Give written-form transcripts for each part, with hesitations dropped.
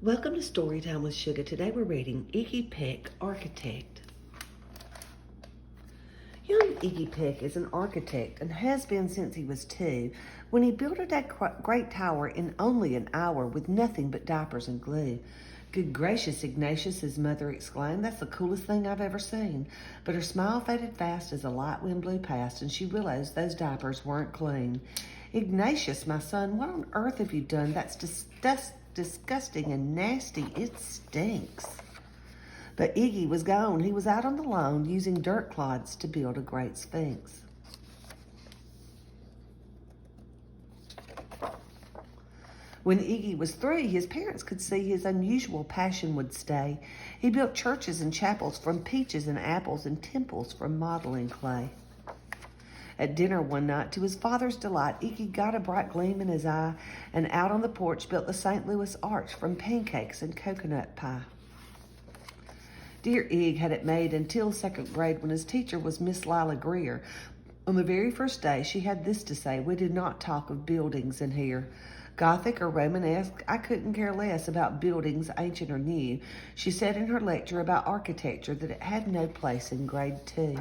Welcome to Storytime with Sugar. Today we're reading Iggy Peck, Architect. Young Iggy Peck is an architect and has been since he was 2 when he built that great tower in only an hour with nothing but diapers and glue. Good gracious, Ignatius, his mother exclaimed. That's the coolest thing I've ever seen. But her smile faded fast as a light wind blew past and she realized those diapers weren't clean. Ignatius, my son, what on earth have you done? That's disgusting and nasty. It stinks. But Iggy was gone. He was out on the lawn using dirt clods to build a great sphinx. When Iggy was 3, his parents could see his unusual passion would stay. He built churches and chapels from peaches and apples and temples from modeling clay. At dinner one night, to his father's delight, Iggy got a bright gleam in his eye and out on the porch built the St. Louis Arch from pancakes and coconut pie. Dear Ig had it made until 2nd grade when his teacher was Miss Lila Greer. On the very first day, she had this to say: "We do not talk of buildings in here. Gothic or Romanesque, I couldn't care less about buildings, ancient or new." She said in her lecture about architecture that it had no place in grade 2.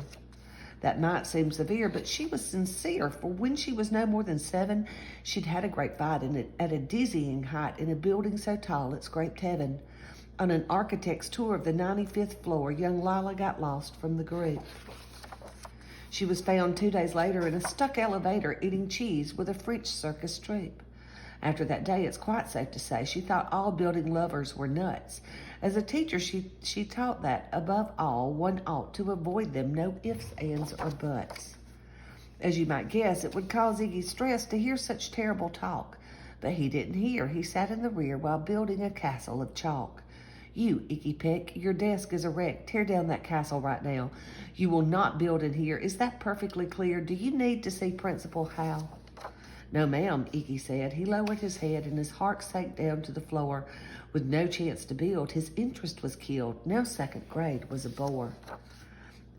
That might seem severe, but she was sincere, for when she was no more than 7, she'd had a great fight at a dizzying height in a building so tall it scraped heaven. On an architect's tour of the 95th floor, young Lila got lost from the group. She was found 2 days later in a stuck elevator eating cheese with a French circus troupe. After that day, it's quite safe to say she thought all building lovers were nuts. As a teacher, she taught that, above all, one ought to avoid them, no ifs, ands, or buts. As you might guess, it would cause Iggy stress to hear such terrible talk. But he didn't hear. He sat in the rear while building a castle of chalk. "You, Iggy Peck, your desk is a wreck. Tear down that castle right now. You will not build in here. Is that perfectly clear? Do you need to see Principal Hal?" "No, ma'am," Iggy said. He lowered his head and his heart sank down to the floor. With no chance to build, his interest was killed. Now 2nd grade was a bore.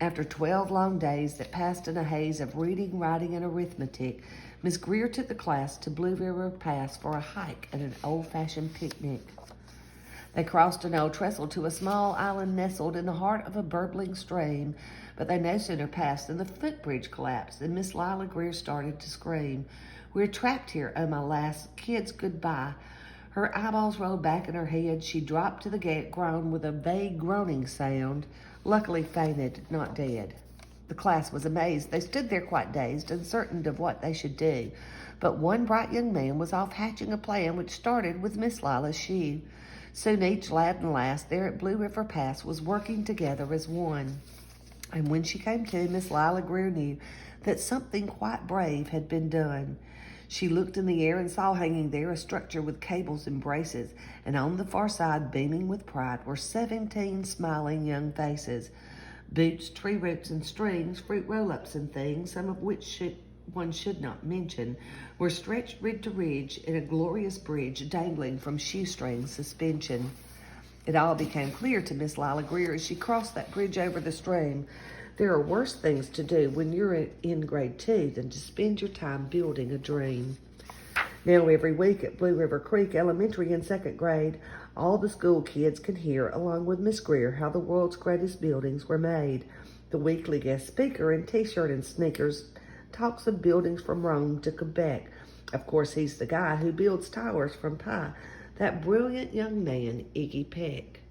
After 12 long days that passed in a haze of reading, writing, and arithmetic, Miss Greer took the class to Blue River Pass for a hike and an old-fashioned picnic. They crossed an old trestle to a small island nestled in the heart of a burbling stream, but they no sooner passed than the footbridge collapsed and Miss Lila Greer started to scream. "We're trapped here, oh my lass, kids, goodbye." Her eyeballs rolled back in her head. She dropped to the ground with a vague groaning sound, luckily fainted, not dead. The class was amazed. They stood there quite dazed, uncertain of what they should do. But one bright young man was off hatching a plan which started with Miss Lila's shoe. Soon each lad and lass there at Blue River Pass was working together as one. And when she came to, Miss Lila Greer knew that something quite brave had been done. She looked in the air and saw hanging there a structure with cables and braces, and on the far side, beaming with pride, were 17 smiling young faces. Boots, tree roots and strings, fruit roll-ups and things, some of which one should not mention, were stretched ridge to ridge in a glorious bridge dangling from shoestring suspension. It all became clear to Miss Lila Greer as she crossed that bridge over the stream. There are worse things to do when you're in grade 2 than to spend your time building a dream. Now every week at Blue River Creek Elementary in 2nd grade, all the school kids can hear, along with Miss Greer, how the world's greatest buildings were made. The weekly guest speaker in t-shirt and sneakers talks of buildings from Rome to Quebec. Of course, he's the guy who builds towers from Pi, that brilliant young man, Iggy Peck.